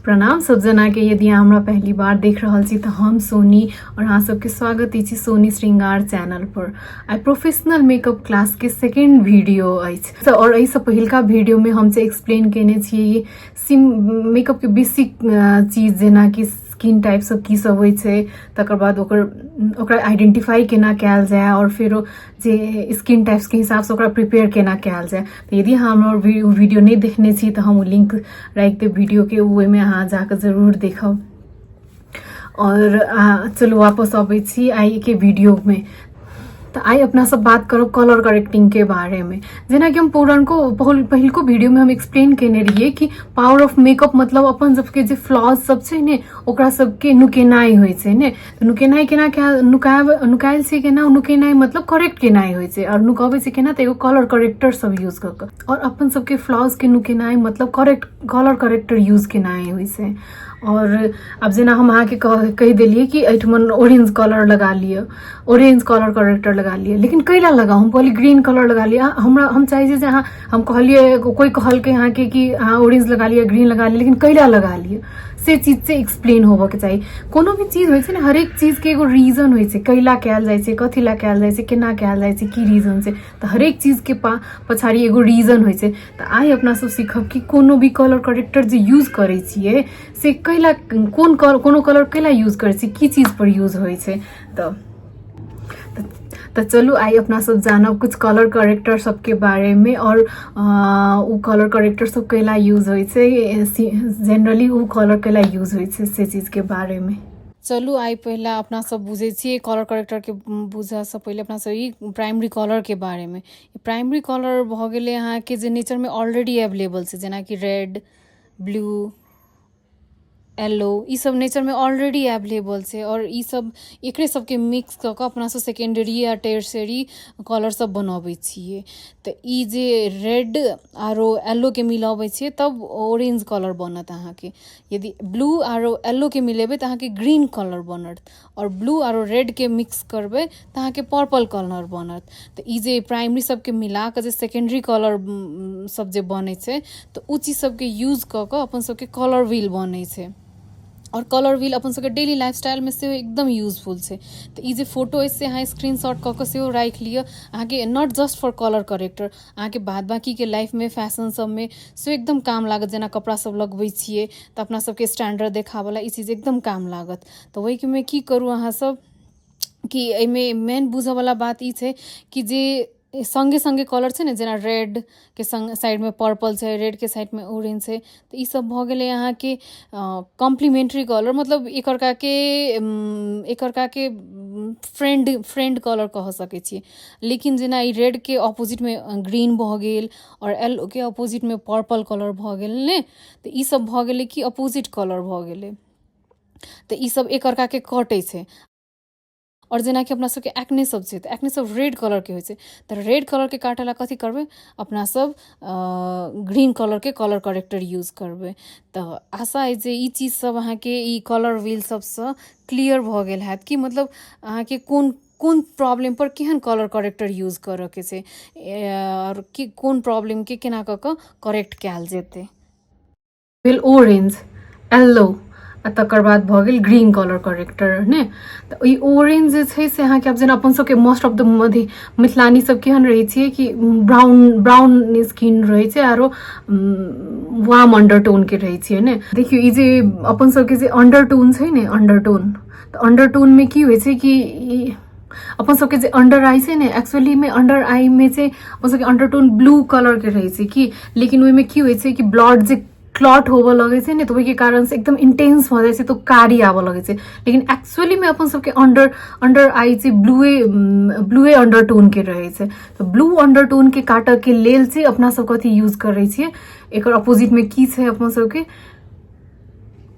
प्रणाम सब जना के। यदि अहाँ हमरा पहली बार देख रहल छी तो हम सोनी और अहाँ सबके स्वागत अछि सोनी श्रृंगार चैनल पर। आई प्रोफेशनल मेकअप क्लास के सेकेंड वीडियो अछि और एहिसँ पहिलका वीडियो में हम एक्सप्लेन केने छियै मेकअप के बेसिक चीज जेना कि स्किन टाइप सब की सब होइ छै, तकर बाद ओकरा आइडेंटिफाई केना कैल जाए और फिर जे स्किन टाइप्स के हिसाब से ओकरा प्रिपेयर केना कैल जाए। तो यदि अहाँ हमर वीडियो नहीं देखने छी तो हम लिंक राखि देब वीडियो के, ओहिमे अहाँ जाकर जरूर देखब। और चलू वापस अबै छी आइ के वीडियो में। तो आई अपना सब बात करब कलर करेक्टिंग के बारे में। जेना कि हम पहिलको वीडियो में हम एक्सप्लेन केने रहिए कि पावर ऑफ मेकअप मतलब अपन सबके जे फ्लॉज सब छै ने ओकरा सबके नुकेनाई होइ छै ने। तो नुकेनाई केना नुकायल छै केना, नुकेनाई मतलब करेक्ट केनाई होइ छै और नुकाबै छै केना, तो एगो कलर करेक्टर सब यूज क और अपन सबके फ्लॉज के नुकेनाई मतलब कलर करेक्टर यूज केनाई होइ छै। और अब जेना हम अहाँ के कह देलिए कि एठमन ऑरेंज कलर लगा लिए, ऑरेंज कलर करेक्टर लगा लिए, लेकिन कैला लगाओ? हम कहली ग्रीन कलर लगा लिया। हम चाहिए जे हम कहलिए, कोई कहलके यहाँ के कि हाँ ऑरेंज लगा लिया, ग्रीन लगा लिया, लेकिन कैला लगा लिए से चीज से एक्सप्लेन होबे के चाहिए। कोनो भी चीज होइ छै ने, हर एक चीज के एगो रीजन होइ छै, कैला कैल जाय छै, कथी ला कैल जाय छै, केना कैल जाय छै, की रीजन से। तो हर एक चीज के पछाड़ी एगो रीजन होइ छै। तो आई अपना सब सीखब कि कोनो भी कलर करेक्टर जे यूज करे छिए से कैला कोनो कलर कैला यूज करे छी, की चीज पर यूज होइ छै। तो चलू आई अपना सब जानब कुछ कलर करेक्टर सब के बारे में और उ कलर करेक्टर सब कैला यूज होइ छै, जनरली उ कलर कैला यूज होइ छै से चीज के बारे में। चलू आई पहला अपना सब बुझे छिए कलर करेक्टर के बुझा से पहले अपना सब ई प्राइमरी कलर के बारे में। प्राइमरी कलर भ गेले अहाँ के जे नेचर में ऑलरेडी अवेलेबल छै, जेना कि रेड, ब्लू, येलो, ई सब नेचर में ऑलरेडी अवेलेबल छै और ई सब एकरे सबके मिक्स क अपना सब सेकेंडरी या टर्शियरी कलर सब बनाबै छिए। तो ई जे रेड आरो येलो के मिलाबै छिए तब ऑरेंज कलर बनत अहाँ के। यदि ब्लू आरो येलो के मिलेबै तो अहाँ के ग्रीन कलर बनत और ब्लू आरो रेड के मिक्स करबै तो अहाँ के पर्पल कलर बनत। तो ई जे प्राइमरी सब के मिला के जे सेकेंडरी कलर सब जे बनै छै तो उ चीज सब के यूज क अपन सब के कलर व्हील बनै छै और कलर व्हील अपन सबके डेली लाइफस्टाइल में से एकदम यूजफुल छै। तो ई जे फोटो इससे अहाँ स्क्रीनशॉट क के सेहो राख लियो, अहाँ के not just for colour corrector, अहाँ के बाद बाकी के लाइफ में फैशन सब में से एकदम काम लागत। जेना कपड़ा सब लगबै छिए तो अपना सबके स्टैंडर्ड देखावला ई चीज एकदम काम लागत। तो वही में की करू अहाँ सब कि एमे मेन बुझवाला बात ई छै कि जे संगे संगे कलर छै ने, जेना रेड के साइड में पर्पल छै, रेड के साइड में ऑरेंज छै, तो ई सब भ गेलै अहाँ के कॉम्प्लीमेंट्री कलर, मतलब एकरका के फ्रेंड कलर कह सकै छिए। लेकिन जेना ई रेड के ऑपोजिट में ग्रीन भ गेल और येलो के ऑपोजिट में पर्पल कलर भ गेल ने, तो ई सब भ गेलै कि ऑपोजिट कलर भ गेलै। तो ई सब एकरका के कटै छै। और जेना कि अपना सबके एक्ने सब छै तो एक्ने सब रेड कलर के होइ छै, तो रेड कलर के काटेला कथी करबै अपना सब ग्रीन कलर के कलर करेक्टर यूज करबै। तो आशा है जे ई चीज सब अहाँ के ई कलर व्हील सबसे क्लियर भ गेल हैत कि मतलब अहाँ के कोन प्रॉब्लम पर केहन कलर करेक्टर यूज करे के छै और कि कोन प्रॉब्लम के केना क करेक्ट कैल जेतै। ऑरेंज, येलो तकर बाद भ गेल ग्रीन कलर करेक्टर ने। तो ई ऑरेंज जे छै से अहाँ के अब जेना अपन सबके मोस्ट ऑफ द मिथिलानी सब केहन रहै छिए कि ब्राउन स्किन रहै छै आरो वार्म अंडरटोन के रहै छिए ने। देखियो ई जे अपन सबके जे अंडरटोन छै ने, अंडरटोन, तो अंडरटोन में की होइ छै कि अपन सबके जे अंडर आई छै ने, एक्चुअली में अंडर आई में से अपन सबके अंडरटोन ब्लू कलर के रहै छै कि, लेकिन ओहि में की होइ छै कि ब्लड जे क्लॉट होबे लगे छै ने, तो वही के कारण से एकदम इंटेंस हो जाए छै, तो कारी आबे लगे छै। लेकिन एक्चुअली में अपन सबके अंडर आई से ब्लूए अंडरटोन के रहे छै। तो ब्लू अंडरटोन के काटे के लेल से अपना सब कथी यूज करे छिए, एकर अपोजिट में की छै अपन सबके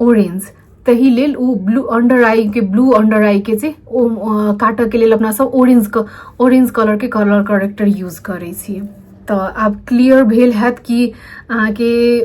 ऑरेंज। तही लेल उ ब्लू अंडर आई के जे काटे के लेल अपना सब ऑरेंज कलर के कलर करेक्टर यूज करे छिए। तो आब क्लियर भेल हैत कि अहाँके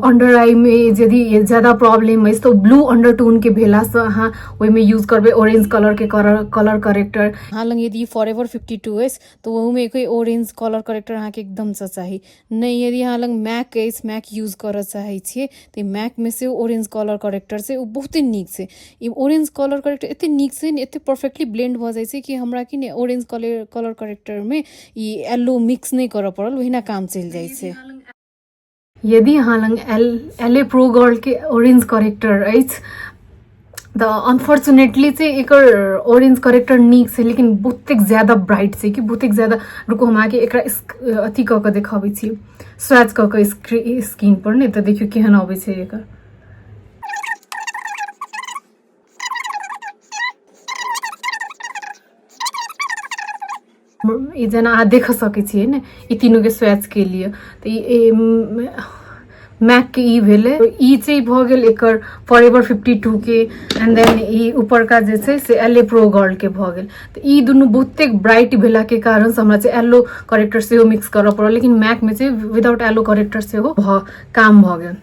अंडर आई में यदि ज्यादा प्रॉब्लम अछि तो ब्लू अंडरटोन के भेला से अहाँ ओहिमे यूज करबे ऑरेंज कलर के कलर करेक्टर। अहाँ लग यदि फॉरएवर 52 अछि तो वहू में कोई ऑरेंज कलर करेक्टर अहाँके एकदम से चाही नहीं। यदि अहाँ लग मैक अछि, मैक यूज करऽ चाहे छिए तो मैक में से ऑरेंज कलर करेक्टर से बहुते नीक छै। ई ऑरेंज कलर करेक्टर एते नीक छै ने, एते परफेक्टली ब्लेंड भ जाय छै कि हमरा कि ने ऑरेंज कलर करेक्टर में ई येलो मिक्स नहीं करऽ पड़ल, ओहिना काम चल जाय छै। यदि अहाँ लग एल ए प्रो गोल्ड के ऑरेंज करेक्टर अछि तो अनफॉर्चुनेटली से एकर ऑरेंज करेक्टर नीक छै लेकिन बहुते ज्यादा ब्राइट छै कि बहुते ज्यादा। रुको हम आके एकरा अथी क के देखाबै छी, स्वैच क के स्किन पर ने, तो देखियो केहन आबै छै एकर। ई जेना अहाँ देख सकै छियै ने ई तीनों के स्वैच के लिए तो मैक के ई भेले, ई चाहिँ भ गेल एकर फॉरएवर 52 के, एंड देन ई ऊपर का जे छै से एल ए प्रो गोल्ड के भ गेल। तो ई दुनू बहुते ब्राइट भेला के कारण से हमरा चाहिँ येलो करेक्टर से मिक्स करऽ पड़ल, लेकिन मैक में चाहिँ विदाउट येलो करेक्टर से काम भ गेल।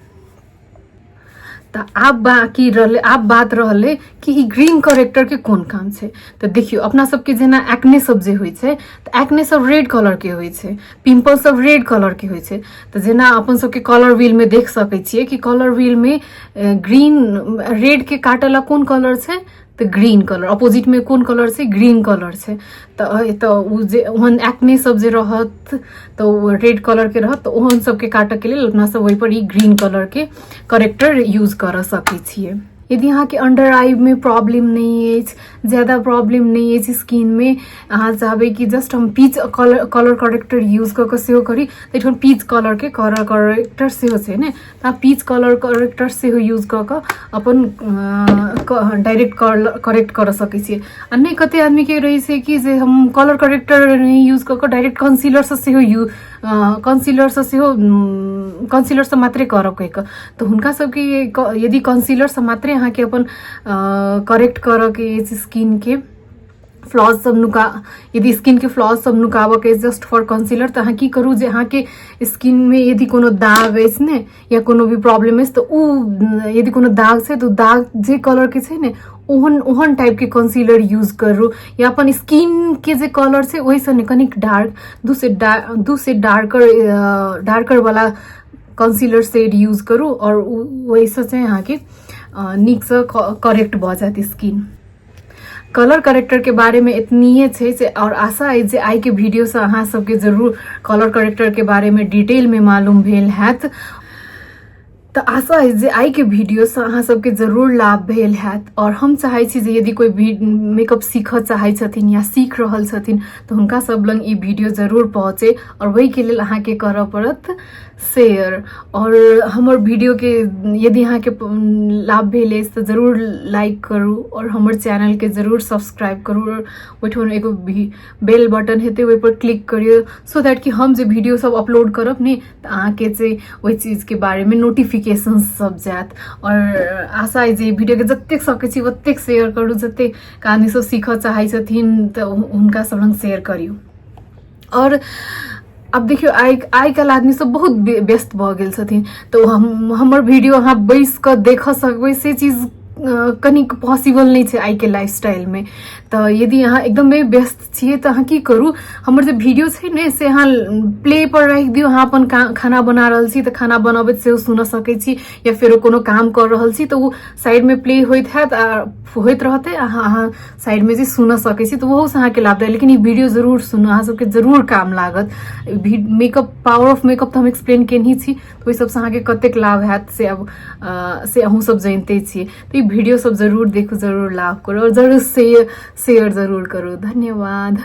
तो आप बाकी रहले, आप बात रहले कि ई ग्रीन करेक्टर के कोन काम छै। तो देखियो अपना सबके जेना एक्ने सब जे होइ छै तो एक्ने सब रेड कलर के होइ छै, पिंपल सब रेड कलर के होइ छै। तो जेना अपन सबके कलर व्हील में देख सकै छिए कि कलर व्हील में ग्रीन रेड के काटला कोन कलर छै तो ग्रीन कलर, अपोजिट में कोन कलर छै ग्रीन कलर छै। तो उ जे ओहन एक्ने सब जे रहत तो रेड कलर के रहत तो ओहन सबके काटे के लिए अपना सब वही पर ग्रीन कलर के करेक्टर यूज कर सकै छिए। यदि अहाँ के अंडर आई में प्रॉब्लम नहीं है, ज्यादा प्रॉब्लम नहीं है स्किन में, अहाँ चाहबे कि जस्ट हम पीच कलर करेक्टर यूज करके सेहो करी तो पीच कलर के कलर करेक्टर सेहो छै ने, तो पीच कलर करेक्टर सेहो यूज करके अपन डायरेक्ट करेक्ट कर सकै छिए। आ नहीं कते आदमी के रही छै कि जे हम कलर करेक्टर नहीं यूज करके डायरेक्ट कंसीलर से सेहो कंसीलर से मात्रे करब कह के, तो हुनका सबके यदि कंसीलर से मात्रे अहाँ के अपन करेक्ट कर के स्किन के फ्लॉज सब नुका, यदि स्किन के फ्लॉज सब नुकाब के जस्ट फॉर कंसीलर तो अहाँ की करू जे अहाँ के स्किन में यदि कोनो दाग अछि ने या कोनो भी प्रॉब्लम अछि तो उ यदि कोनो दाग छै तो दाग जे कलर के छै ने ओहन टाइप के कंसीलर यूज करू, या अपन स्किन के जे कलर छै वही से कनिक डार्क दू से डार्कर वाला कंसीलर शेड यूज करू और वही से अहाँ के नीक से करेक्ट भ जात स्किन। कलर करेक्टर के बारे में इतनी है और आशा है जे आई के वीडियो से अहाँ सबके जरूर कलर करेक्टर के बारे में डिटेल में मालूम भेल हैत। तो आशा है जे आई के वीडियो से अहाँ सबके जरूर लाभ भेल हैत। और हम चाहे छी जे यदि कोई मेकअप सीख चाहे छथिन या सीख रहल छथिन तो हुनका सब लंग ई वीडियो जरूर पहुँचे, और वही के लिए अहाँ के करऽ पड़त शेयर। और हमर वीडियो के यदि अहाँ के लाभ भेल तो जरूर लाइक करू और हमर चैनल के जरूर सब्सक्राइब करू, और ओहिठाम एगो बेल बटन हेतै ओहि पर क्लिक करियो सो दैट कि हम जे वीडियो सब अपलोड करब ने तो अहाँ के से ओहि चीज के बारे में नोटिफिकेशन सब जात। और आशा है जे वीडियो के जतेक सकै छी ओतेक शेयर करू, जतेक आदमी सब सीखऽ चाहे छथिन तो हुनका सब लंग शेयर करियो। और अब देखियो आई काल्हि आदमी सब बहुत व्यस्त भ गेल छथिन, तो हमर वीडियो अहाँ बैस कऽ देख सकबै से चीज कनिक पॉसिबल नहीं है आई के लाइफस्टाइल में। तो यदि अहाँ एकदम व्यस्त छिए तो अहाँ की करू, हमर जो वीडियो है ने से अहाँ प्ले पर रख दियो, अहाँ अपन खाना बना रहल छी तो खाना बनाबैत से सुन सकै छी, या फिर कोनो काम कर रहल छी तो वो साइड में प्ले होइत रहते अहाँ साइड में जे सुन सकै छी, तो वो से अहाँ के लाभ। लेकिन ये वीडियो जरूर सुनो, अहाँ सबके जरूर काम लागत। मेकअप पावर ऑफ मेकअप तो हम एक्सप्लेन केने छी, तो ओहि सबसे अहाँ के कतेक लाभ हैत से अब से अहूँ सब जानते छी। तो ये वीडियो सब जरूर देखो, जरूर लाभ करो और जरूर शेयर जरूर करो। धन्यवाद।